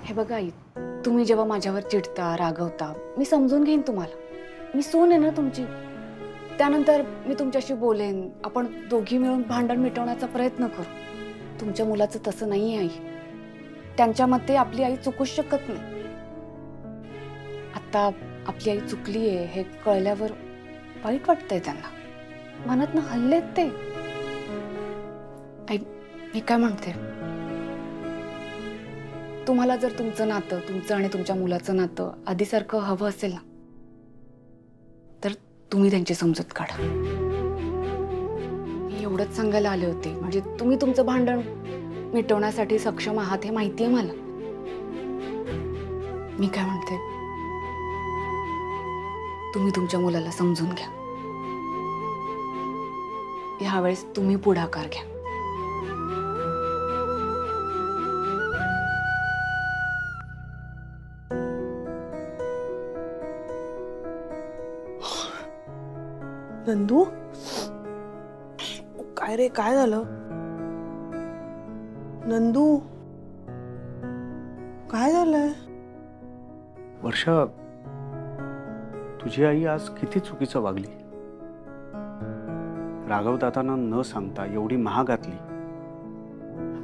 हे बघा आई, तुम्ही जेव्हा माझ्यावर चिडता रागवता मी समजून घेईन तुम्हाला. मी सून आहे ना तुमची. त्यानंतर मी तुमच्याशी बोलेन, आपण दोघी मिळून भांडण मिटवण्याचा प्रयत्न करू. तुमच्या मुलाचं तसं नाही आई. त्यांच्या मते आपली आई चुकूच शकत नाही. आता आपली आई चुकली आहे हे कळल्यावर वाईट वाटतंय त्यांना. मनातनं हल्लेत ते. आई मी काय म्हणते, तुम्हाला जर तुमचं नातं, तुमचं आणि तुमच्या मुलाचं नातं आधीसारखं हवं असेल ना, तर तुम्ही त्यांची समजूत काढा. मी एवढंच सांगायला आले होते, म्हणजे तुम्ही तुमचं भांडण मिटवण्यासाठी सक्षम आहात हे माहितीये मला. मी काय म्हणते, तुम्ही तुमच्या मुलाला समजून घ्या. यावेळेस तुम्ही पुढाकार घ्या. नंदू, काय रे, काय झालं? नंदू, काय झालंय? वर्षा, तुझी आई आज किती चुकीचं वागली. राघव दादांना न सांगता एवढी महागातली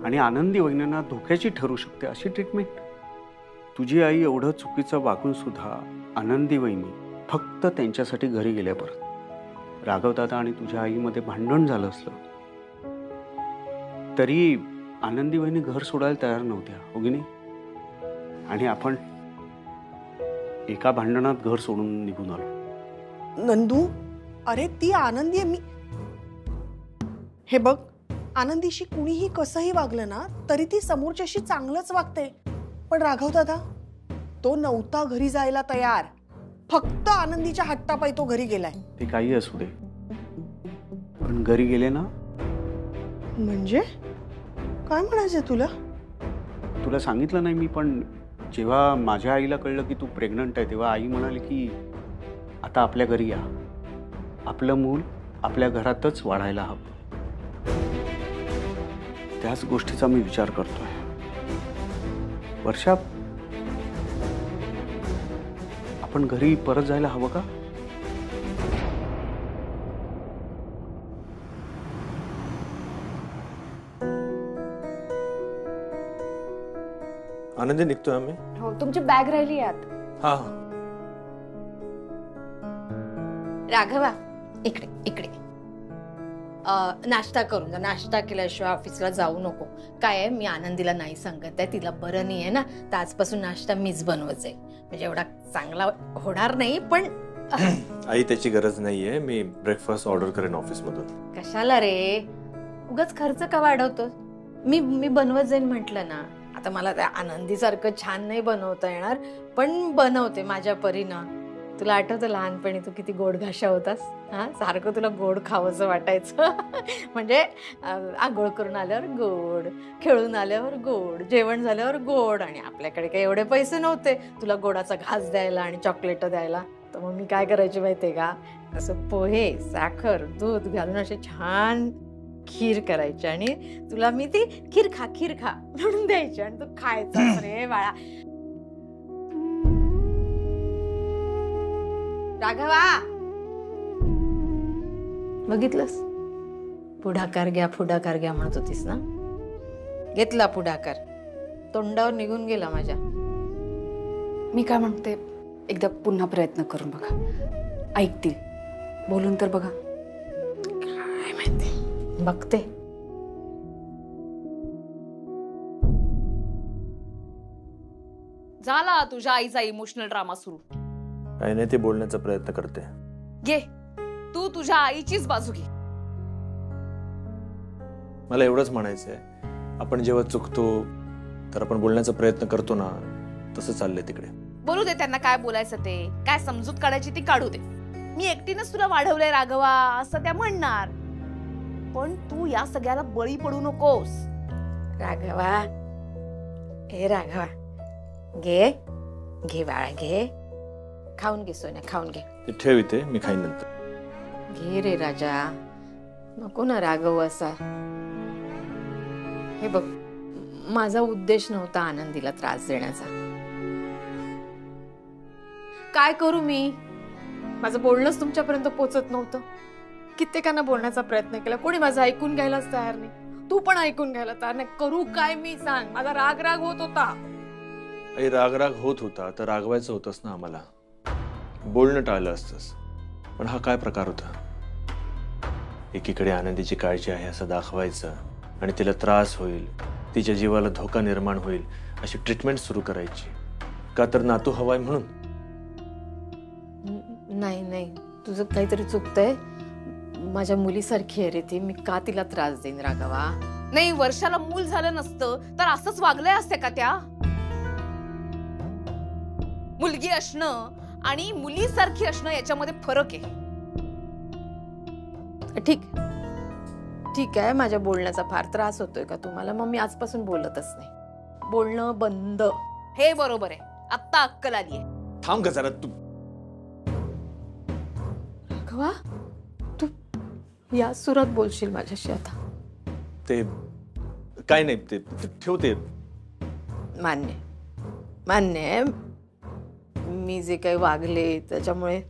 आणि आनंदी वहिनींना धोक्याची ठरू शकते अशी ट्रीटमेंट. तुझी आई एवढं चुकीचं वागून सुद्धा आनंदी वहिनी फक्त त्यांच्यासाठी घरी गेल्या परत. राघव दादा आणि तुझ्या आईमध्ये भांडण झालं असलं तरी आनंदी वहिनी घर सोडायला तयार नव्हत्या, हो की नाही? आणि आपण एका भांडणात घर सोडून निघून आलो. नंदू, अरे ती आनंदी आहे. मी हे बघ, आनंदीशी कुणीही कसंही वागलं ना तरी ती समोरच्याशी चांगलंच वागते. पण राघव दादा तो नव्हता घरी जायला तयार. फक्त आनंदीच्या हट्टापायी तो घरी गेलाय. ते काही असू दे, पण घरी गेले ना. म्हणजे काय म्हणायचंय तुला? तुला सांगितलं नाही मी, पण जेव्हा माझ्या आईला कळलं की तू प्रेग्नंट आहे तेव्हा आई म्हणाली की आता आपल्या घरी या, आपलं मूल आपल्या घरातच वाढायला हवं. त्याच गोष्टीचा मी विचार करतोय. वर्षा, आपण घरी परत जायला हवं का? आनंदी, निघतोय आम्ही. हो, तुमची बॅग राहिली आत. हा. राघवा, इकडे इकडे. नाश्ता करून जा. नाश्ता केल्याशिवाय ऑफिसला जाऊ नको. काय आहे, मी आनंदीला नाही सांगत आहे, तिला बरं नाही आहे ना, तर आजपासून नाश्ता मीच बनवत जाईल. म्हणजे एवढा चांगला होणार नाही, पण आई त्याची गरज नाहीये. मी ब्रेकफास्ट ऑर्डर करेन ऑफिस मधून. कशाला रे, उगाच खर्च का वाढवतो? मी बनवत जाईन म्हटलं ना. आता मला त्या आनंदीसारखं छान नाही बनवता येणार, पण बनवते माझ्या परीनं. तुला आठवतं लहानपणी तू किती गोड घाशा होतास? हा, सारखं तुला गोड खावंसं वाटायचं. म्हणजे आंघोळ करून आल्यावर गोड, खेळून आल्यावर गोड, जेवण झाल्यावर गोड. आणि आपल्याकडे काही एवढे पैसे नव्हते तुला गोडाचा घास द्यायला आणि चॉकलेट द्यायला. तर मग मी काय करायची माहितीये का, असं पोहे, साखर, दूध घालून असे छान खीर करायची आणि तुला मी ती खीर खा म्हणून द्यायची आणि तू खायचा. रे बाळा. राघवा, बघितलंस, पुढाकार घ्या म्हणत होतीस ना. घेतला पुढाकार, तोंडावर निघून गेला माझ्या. मी काय म्हणते, एकदा पुन्हा प्रयत्न करून बघा. ऐकतील, बोलून तर बघा. काय माहिती, बघते. झाला तुझ्या आईचा इमोशनल ड्रामा सुरू. काही नाही, ते बोलण्याचा प्रयत्न करते. घे, तू तुझ्या आईचीच बाजू घे. मला एवढंच म्हणायचंय, आपण जेव्हा चुकतो तर आपण बोलण्याचा प्रयत्न करतो ना, तसं चाललंय तिकडे. बोलू दे त्यांना काय बोलायचं ते, काय समजूत काढायची ती काढू दे. मी एकटीनच तुला वाढवलंय राघवा असं त्या म्हणणार, पण तू या सगळ्याला बळी पडू नकोस. राघवा, हे राघवा, घे घे बाळा, घे. खाऊन घे सोन्या, खाऊन घे. ते ठेव इथे, मी खाईन नंतर. घे रे राजा, नको ना राघव असा. हे बघ, माझा उद्देश नव्हता आनंदीला त्रास देण्याचा. काय करू मी? माझं बोलणंच तुमच्यापर्यंत पोहोचत नव्हतं. कित्येकांना बोलण्याचा प्रयत्न केला, कोणी माझं ऐकून घ्यायलाच तयार नाही. तू पण ऐकून घ्यायला तयार नाही. करू काय मी? सांग. माझा राग राग होत होता. आई, राग राग होत होता तर रागवायचं होतंच ना आम्हाला. बोलणं टाळलं असतंस. पण हा काय प्रकार होता? एकीकडे आनंदीची काळजी आहे असं दाखवायचं आणि तिला त्रास होईल, तिच्या जीवाला धोका निर्माण होईल अशी ट्रीटमेंट सुरू करायची. का तर नातू हवाय म्हणून? नाही नाही, तुझं काहीतरी चुकतंय. माझ्या मुलीसारखी आहे रे ती. मी का तिला त्रास देईन राघवा? नाही, वर्षाला मूल झालं नसतं तर असंच वागलंय असते का त्या? मुलगी असणं आणि मुलीसारखी असणं याच्यामध्ये फरक आहे. ठीक आहे, माझ्या बोलण्याचा फार त्रास होतोय का तुम्हाला? मग मी आजपासून बोलतच नाही. बोलणं बंद. हे बरोबर आहे. आत्ता अक्कल आलीये. थांब ग जरा तू. राघवा, तू या सुरात बोलशील माझ्याशी आता? ते काय नाही, ते ठेवते. मान्य आहे. मी जे काही वागले त्याच्यामुळे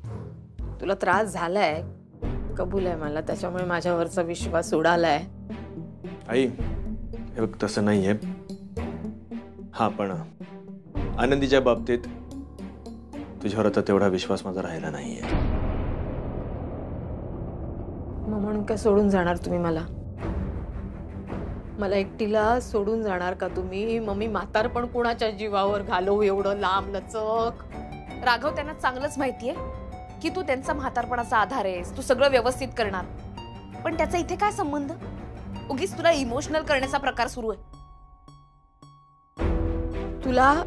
तुला त्रास झालाय, कबूल आहे मला. त्याच्यामुळे माझ्यावरचा विश्वास उडालाय. आई, हे बघ तसं नाहीये. हा, पण आनंदीच्या बाबतीत तुझ्यावर आता तेवढा विश्वास माझा राहिला नाहीये. मग म्हणून काय सोडून जाणार तुम्ही मला? मला एकटीला सोडून जाणार का तुम्ही? मग मी म्हातारपण कुणाच्या जीवावर घालवू एवढं लांब लचक? राघव त्यांना चांगलंच माहितीये की तू त्यांचा म्हातारपणाचा आधार आहेस, तू सगळं व्यवस्थित करणार. पण त्याचा इथे काय संबंध? उगीच तुला इमोशनल करण्याचा प्रकार सुरू आहे. तुला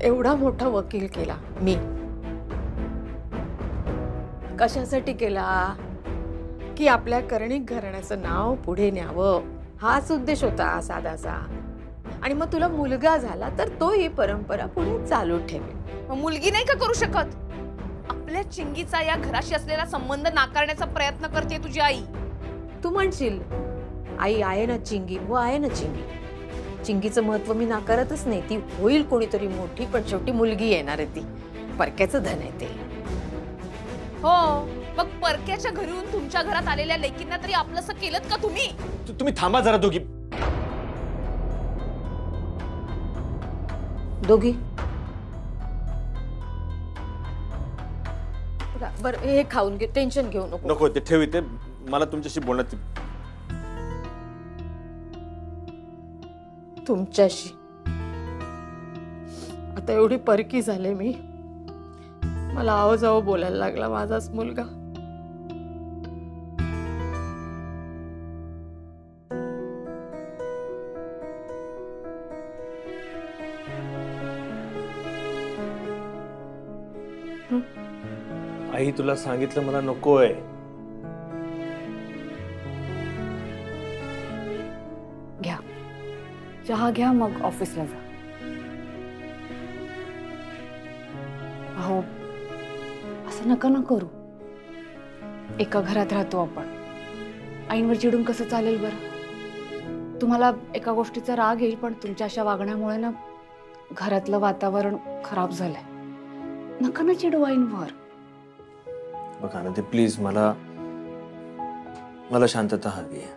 एवढा मोठा वकील केला मी, कशासाठी केला? की आपल्या कर्णिक घराण्याचं नाव पुढे न्यावं, हाच उद्देश होता साधासा. आणि मग तुला मुलगा झाला तर तो ही परंपरा पुढे चालू ठेवेल. मग मुलगी नाही का करू शकत? आपल्या चिंगीचा या घराशी असलेला संबंध नाकारण्याचा प्रयत्न करते तुझी आई. तू म्हणशील आई आहे ना चिंगी, हो आहे ना चिंगी. चिंगीचं महत्व मी नाकारतच नाही. ती होईल कोणीतरी मोठी, पण शेवटी मुलगी येणार आहे. ती परक्याचं धन आहे ते. हो, मग परक्याच्या घरून तुमच्या घरात आलेल्या लेकींना तरी आपलंसं केलं का तुम्ही? तुम्ही थांबा जरा दोघी. बरं, हे खाऊन घे, टेन्शन घेऊ नको. नको, ते ठेव इथे. मला तुमच्याशी बोलण्यात. तुमच्याशी आता एवढी परकी झाले मी. मला आवाजावं बोलायला लागला माझाच मुलगा. आई, तुला सांगितलं मला नकोय. घ्या चहा घ्या, मग ऑफिसला जा. अहो, असं नका ना करू. एका घरात राहतो आपण. आईंवर चिडून कसं चालेल बरं? तुम्हाला एका गोष्टीचा राग येईल, पण तुमच्या अशा वागण्यामुळे ना घरातलं वातावरण खराब झालंय. नका ना चिडू आईंवर. बघा ना, ते प्लीज, मला शांतता हवी आहे.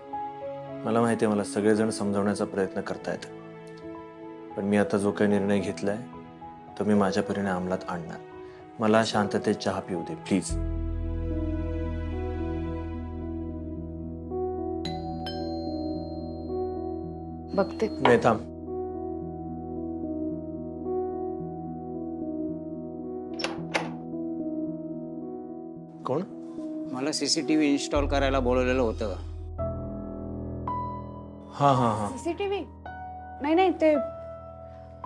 मला माहिती आहे मला सगळेजण समजावण्याचा प्रयत्न करतायत, पण मी आता जो काही निर्णय घेतलाय तो मी माझ्या परीने अंमलात आणणार. मला शांततेत चहा पिऊ दे प्लीज. बघते. नाही, थांब. कोण? मला सीसीटीव्ही इन्स्टॉल करायला बोलवलेलं होतं. हा. सीसीटीव्ही नाही, ते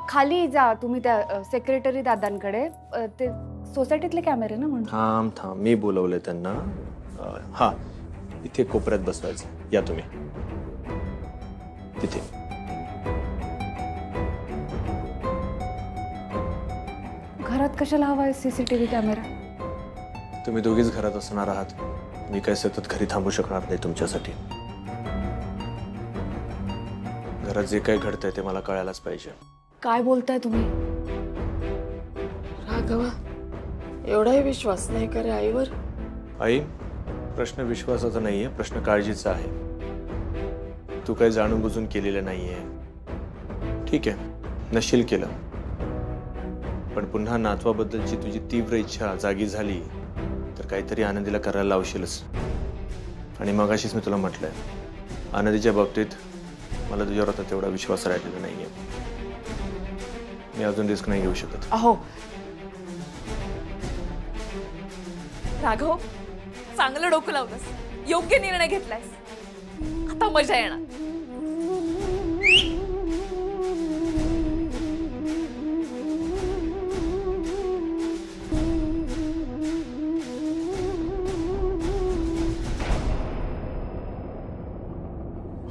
खाली जा तुम्ही त्या सेक्रेटरी दादांकडे. ते सोसायटीतले कॅमेरे ना म्हणून. थांब, मी बोलवलंय त्यांना. हा, इथे कोपऱ्यात बसवायचं. या तुम्ही तिथे. घरात कशाला हवाय सीसीटीव्ही कॅमेरा? तुम्ही दोघीच घरात असणार आहात. मी काय सतत घरी थांबू शकणार नाही तुमच्यासाठी. घरात जे काही घडतंय ते मला कळायलाच पाहिजे. काय बोलताय तुम्ही? राघवा, एवढाही विश्वास नाही करे आईवर? आई, प्रश्न विश्वासाचा नाहीये, प्रश्न काळजीचा आहे. तू काही जाणून बुजून केलेलं नाहीये. ठीक आहे, नशील केलं, पण पुन्हा नातवाबद्दलची तुझी तीव्र इच्छा जागी झाली तर काहीतरी आनंदीला करायला लावशीलच. आणि मगाशीच मी तुला म्हटलंय, आनंदीच्या बाबतीत मला तुझ्यावर आता तेवढा विश्वास राहिलेला नाहीये. मी अजून रिस्क नाही घेऊ शकत. अहो राघव, चांगलं डोकं लावलंस, योग्य निर्णय घेतलायस. आता मजा येणार.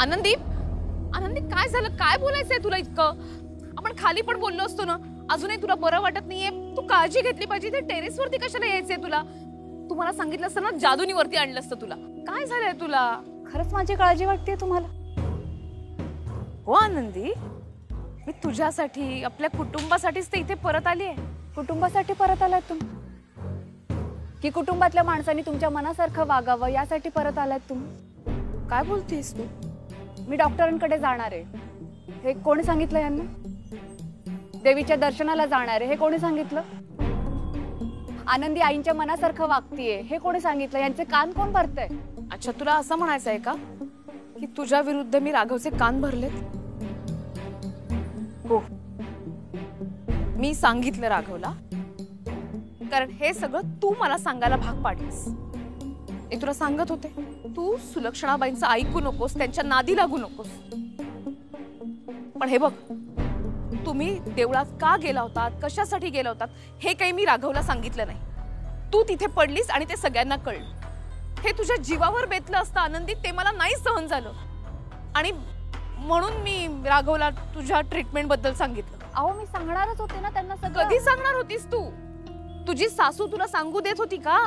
आनंदी, आनंदी काय झालं? काय बोलायचंय तुला इतकं? आपण खाली पण बोललो असतो ना. अजूनही तुला बरं वाटत नाहीये? तू काळजी घेतली पाहिजे. ते टेरेस वरती कशाला यायचंय तुला? तुम्हाला सांगितलं असतं ना, जादूनी वरती आणलं असतं तुला. काय झालंय तुला? खरंच माझी काळजी वाटते तुम्हाला? हो आनंदी, मी तुझ्यासाठी, आपल्या कुटुंबासाठीच ते इथे परत आली आहे. कुटुंबासाठी परत आलात तुम्ही? की कुटुंबातल्या माणसांनी तुमच्या मनासारखं वागावं यासाठी परत आलात तुम्ही? काय बोलतेस तू? मी डॉक्टरांकडे जाणार आहे. हे कोणी सांगितलं यांना? देवीच्या दर्शनाला जाणार आहे हे कोणी सांगितलं? आनंदी आईंच्या मनासारखं वागतीये हे कोणी सांगितलं? यांचे कान कोण भरतंय? अच्छा, तुला असं म्हणायचं आहे का की तुझ्या विरुद्ध मी राघवचे कान भरलेत? हो, मी सांगितलं राघवला, कारण हे सगळं तू मला सांगायला भाग पाडलीस. मी तुला सांगत होते, तू सुलक्षणाबाईंचं ऐकू नकोस, त्यांच्या नादी लागू नकोस. पण हे बघ, तुम्ही देवळात का गेला होतात, कशासाठी गेला होतात, हे काही मी राघवला सांगितलं नाही. तू तिथे पडलीस आणि ते सगळ्यांना कळलं. हे तुझ्या जीवावर बेतलं असतं आनंदी, ते मला नाही सहन झालं. आणि म्हणून मी राघवला तुझ्या ट्रीटमेंट बद्दल सांगितलं. अहो मी सांगणारच होते ना त्यांना सगळं. कधी सांगणार होतीस तू? तुझी सासू तुला सांगू देत होती का?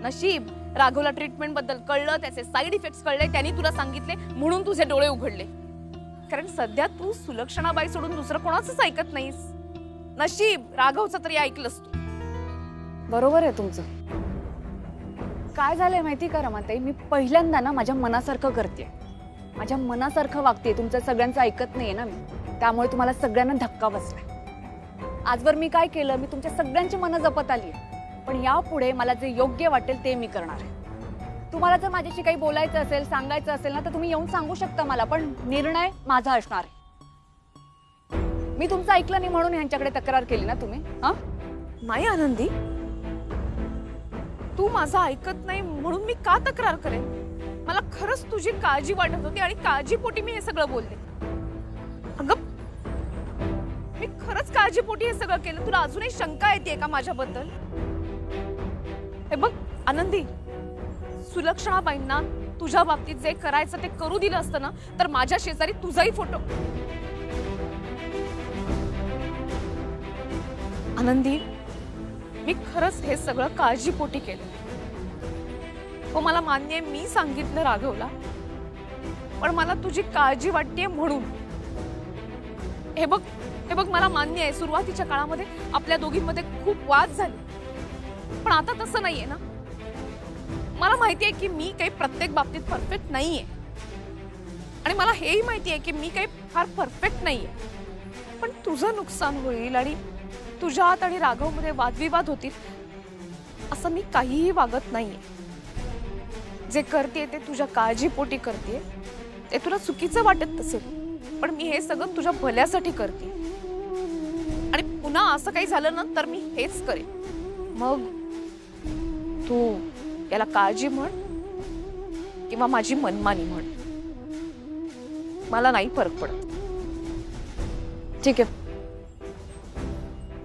नशीब राघवला ट्रीटमेंट बद्दल कळलं, त्याचे साईड इफेक्ट्स कळले, त्यांनी तुला सांगितले म्हणून तुझे डोळे उघडले. कारण सध्या तू सुलक्षणाबाई सोडून दुसरं कोणाचंच ऐकत नाहीस. नशीब राघवचं तरी ऐकलंस तू. बरोबर आहे तुमचं. काय झालंय माहिती का रमाताई, मी पहिल्यांदा ना माझ्या मनासारखं करते, माझ्या मनासारखं वागते. तुमचं सगळ्यांचं ऐकत नाहीये ना मी, त्यामुळे तुम्हाला सगळ्यांना धक्का बसलाय. आजवर मी काय केलं, मी तुमच्या सगळ्यांची मनं जपत आली. पण यापुढे मला जे योग्य वाटेल ते मी करणार आहे. तुम्हाला जर माझ्याशी काही बोलायचं असेल, सांगायचं असेल ना, तर तुम्ही येऊन सांगू शकता मला, पण निर्णय माझा असणार आहे. मी तुमचं ऐकलं नाही म्हणून ह्यांच्याकडे तक्रार केली ना तुम्ही? हा नाही आनंदी, तू माझं ऐकत नाही म्हणून मी का तक्रार करेन? मला खरंच तुझी काळजी वाटत होती आणि काळजीपोटी मी हे सगळं बोलले. अगं, मी खरंच काळजीपोटी हे सगळं केलं. तुला अजूनही शंका येते का माझ्याबद्दल? हे बघ आनंदी, सुलक्षणाबाईंना तुझ्या बाबतीत जे करायचं ते करू दिलं असतं ना, तर माझ्या शेजारी तुझाही फोटो. आनंदी, मी खरंच हे सगळं काळजीपोटी केलं. हो, मला मान्य आहे, मी सांगितलं राघवला, पण मला तुझी काळजी वाटतेय म्हणून. हे बघ मला मान्य आहे, सुरुवातीच्या काळामध्ये आपल्या दोघींमध्ये खूप वाद झाले, पण आता तसं नाहीये ना. मला माहितीये की मी काही प्रत्येक बाबतीत परफेक्ट नाहीये, आणि मला हेही माहितीये की मी काही फार परफेक्ट नाहीये. पण तुझं नुकसान होईल आणि तुझ्यात आणि राघवमध्ये वादविवाद होतील असं मी काहीही वागत नाहीये. जे करते ते तुझ्या काळजीपोटी करते. ते तुला चुकीचं वाटत असेल, पण मी हे सगळं तुझ्या भल्यासाठी करते. आणि पुन्हा असं काही झालं ना तर मी हेच करेन. मग तू याला काळजी म्हण किंवा माझी मनमानी म्हण, मला नाही फरक पडत. ठीक आहे,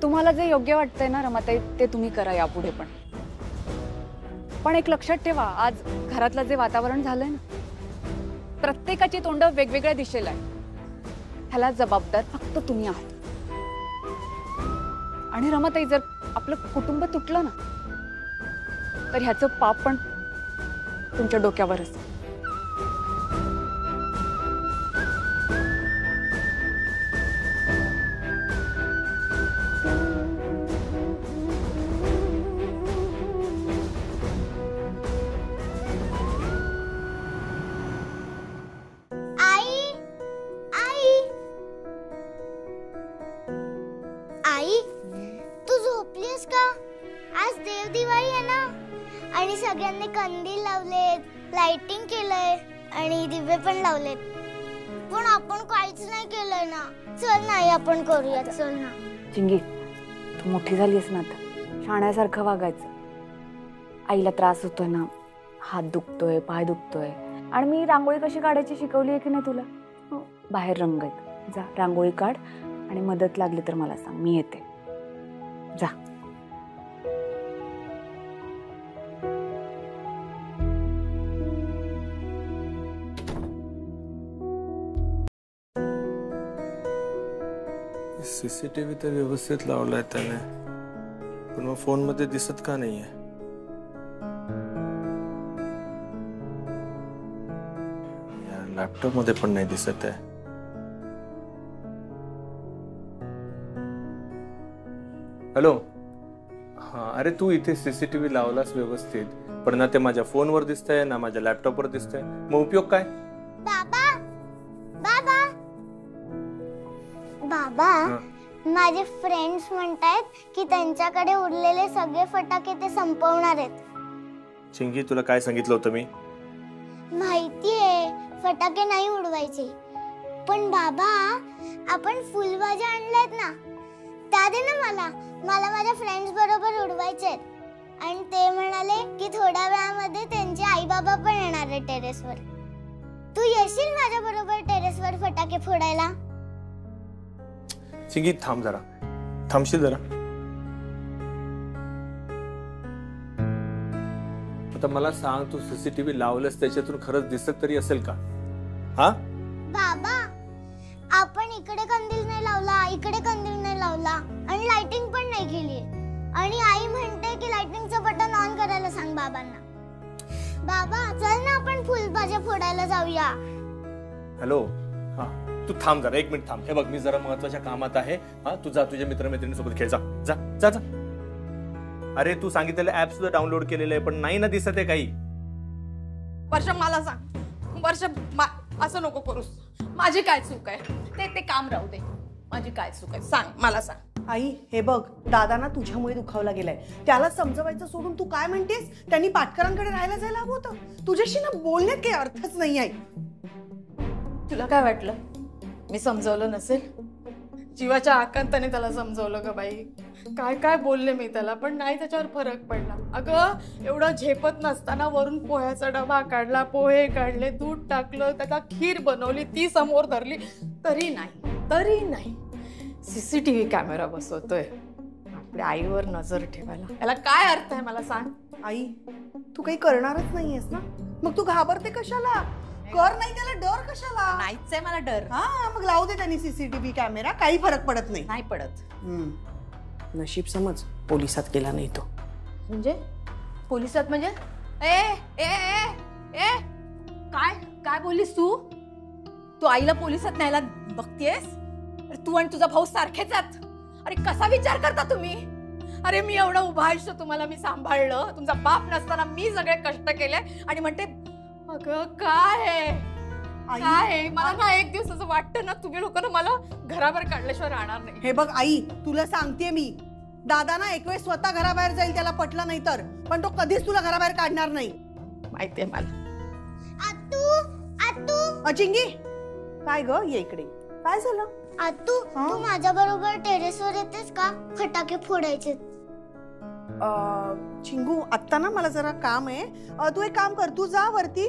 तुम्हाला जे योग्य वाटतंय ना रमाताई, ते तुम्ही करा यापुढे. पण एक लक्षात ठेवा, आज घरातलं जे वातावरण झालंय ना, प्रत्येकाची तोंड वेगवेगळ्या दिशेला आहे. ह्याला जबाबदार फक्त तुम्ही आहात. आणि रमाताई, जर आपलं कुटुंब तुटलं ना, तर ह्याचं पाप पण तुमच्या डोक्यावर असेल. तू झोपलीस का? आज देव दिवाळी आहे ना, आणि सगळ्यांनी कंदील लावलेत, लाइटिंग केलंय आणि दिवे पण लावलेत. पण आपण काहीच नाही केलंय ना. चल नाही आपण करूया, चल ना. चिंगी, तू मोठी झालीस ना, आता शाण्यासारखं वागायचं. आईला त्रास होतोय ना, हात दुखतोय, पाय दुखतोय, आणि मी रांगोळी कशी काढायची शिकवली आहे की नाही तुला? बाहेर रंग आहेत, जा रांगोळी काढ, आणि मदत लागली तर मला सांग, मी येते. जा. सीसीटीव्ही तर व्यवस्थित लावलाय त्याने, पण मग फोन मध्ये दिसत का नाहीये? लॅपटॉप मध्ये पण नाही दिसत आहे. हॅलो, हा, अरे तू इथे सीसीटीव्ही लावलास व्यवस्थित, पण ना ते माझ्या फोनवर दिसतंय ना माझ्या लॅपटॉपवर दिसतंय. मग उपयोग काय? बाबा बाबा बाबा, माझे फ्रेंड्स म्हणतायत की त्यांच्याकडे उरलेले सगळे फटाके ते संपवणार आहेत. चिंगी, तुला काय सांगितलं होतं मी? माहितीये फटाके नाही उडवायचे, पण बाबा आपण फुलभाज्या आणल्यात ना, त्या दे ना मला. मला माझ्या फ्रेंड्स बरोबर उडवायचे आहेत. आणि ते म्हणाले की थोड्या वेळामध्ये त्यांचे आई बाबा पण येणार आहे टेरेसवर. तू येशील माझ्या बरोबर टेरेसवर फटाके फोडायला? चिंगी, थांब जरा, थांबशील जरा. आता मला सांग, तू सीसीटीव्ही लावलंस त्याच्यातून खरंच दिसत तरी असेल का? हा बाबा, आपण इकडे कंदील नाही लावला, इकडे कंदील नाही लावला, आणि लाइटिंग पण नाही केली. आणि आई म्हणते की लाइटिंगचं बटन ऑन करायला सांग बाबांना. बाबा चल ना आपण फुलभाज्या फोडायला जाऊया. हॅलो, हा तू थांब जरा, 1 मिनिट थांब. हे बघ, मी जरा महत्वाच्या कामात आहे. हा, तू जा तुझ्या मित्रमैत्रिणींसोबत खेळ. जा जा जा जा. अरे तू सांगितलेलं ऍप सुद्धा डाउनलोड केलेलं आहे, पण नाही ना दिसत आहे काही. वर्षा मला सांग, वर्षा असं नको करूस. माझी काय चूक आहे? ते काम राहू दे. माझी काय चूक आहे सांग, मला सांग. आई, हे बघ, दादा ना तुझ्यामुळे दुखावला गेलाय. त्याला समजवायचं सोडून तू काय म्हणतेस? त्यांनी पाटकरांकडे राहायला जायला हवं होतं. तुझ्याशी ना बोलण्यात काही अर्थच नाही आहे. तुला काय वाटलं मी समजवलं नसेल? जीवाच्या आकांताने त्याला समजवलं ग बाई. काय काय बोलले मी त्याला, पण नाही त्याच्यावर फरक पडला. अगं एवढं झेपत नसताना वरून पोह्याचा डबा काढला, पोहे काढले, दूध टाकलं, त्याचा खीर बनवली, ती समोर धरली, तरी नाही. सीसीटीव्ही कॅमेरा बसवतोय आपल्या आईवर नजर ठेवायला. याला काय अर्थ आहे मला सांग? आई, तू काही करणारच नाहीयेस ना, मग तू घाबरते कशाला? कर नाही त्याला डर कशाला? नाहीच आहे मला डर. हा, मग लावू दे त्यांनी सीसीटीव्ही कॅमेरा, काही फरक पडत नाही. नाही पडत. नशीब समज पोलिसात गेला नाही तो. म्हणजे पोलिसात म्हणजे? ए ए ए ए काय काय बोललीस तू? तू आईला पोलिसात न्यायला बघतेस? तू आणि तुझा भाऊ सारखेच आहात. अरे कसा विचार करता तुम्ही? अरे मी एवढं उभा आयुष्य तुम्हाला मी सांभाळलं, तुमचा बाप नसताना मी सगळे कष्ट केले, आणि म्हणते अगं काय आहे? मला ना एक दिवस असं वाटतं ना, तुम्ही लोक ना मला घराबाहेर काढल्याशिवाय राहणार नाही. हे बघ आई, तुला सांगते मी, दादा ना एक वेळ स्वतः घराबाहेर जाईल, त्याला पटलं नाही तर, पण तो कधीच तुला घराबाहेर काढणार नाही. माहितीये मला. चिंगी, काय ग, ये इकडे. काय झालं? आतू, तू माझ्या बरोबर टेरेसवर येतेस का? फटाके फोडायचे. चिंगू, आत्ता ना मला जरा काम आहे. तू एक काम कर, तू जा वरती,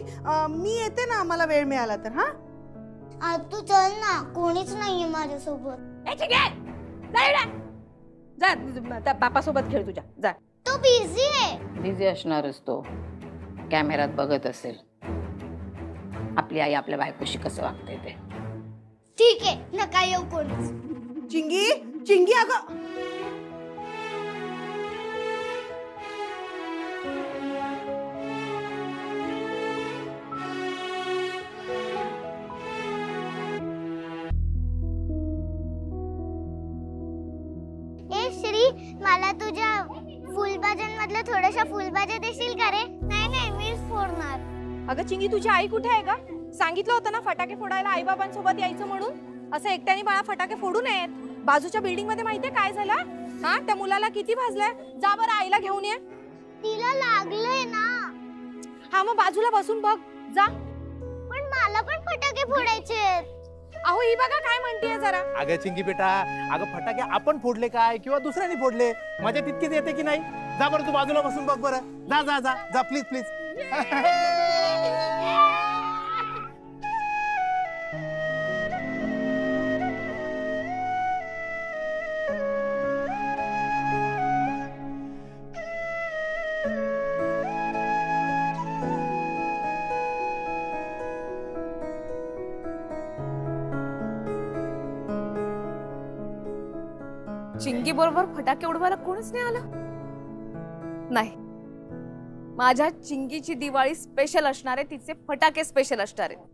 मी येते ना, मला वेळ मिळाला तर. हा आतू चल ना, कोणीच नाहीये माझ्यासोबत. जा बापासोबत खेळ तुझ्या. जा. तो बिझी आहे. बिझी असणारच तो, कॅमेऱ्यात बघत असेल आपली आई आपल्या बायकोशी कसं वागते ते. ठीक आहे, नका येऊ कोणीच. चिंगी अगं. मला तुझ्या फुलभाज्यांमधल्या थोड्याशा फुलभाज्या देशील का रे? नाही मीच फोडणार. अगं चिंगी, तुझी आई कुठे आहे का? सांगितलं होतं ना फटाके फोडायला आई बाबांसोबत यायचं म्हणून. असं एकट्याने बाळा फटाके फोडू नयेत. बाजूच्या बिल्डिंग मध्ये माहितीये काय झालं? हा, त्या मुलाला किती भाजलाय? जा बरं आईला घेऊन ये. तिला लागलंय ना. हा मग बाजूला बसून बघ जा. पण मला पण फटाके फोडायचे आहेत. अहो ही बघा काय म्हणतेय जरा. अगं चिंकी बेटा, अगं फटाके आपण फोडले काय किंवा दुसऱ्याने फोडले, मजा तितकीच येते की नाही? जा बरं तू बाजूला बसून बघ बरं. जा जा जा जा प्लीज प्लीज. चिंगी बरोबर फटाके उडवायला कोणच नाही आलं. नाही, माझ्या चिंगीची दिवाळी स्पेशल असणार आहे, तिचे फटाके स्पेशल असणार आहेत.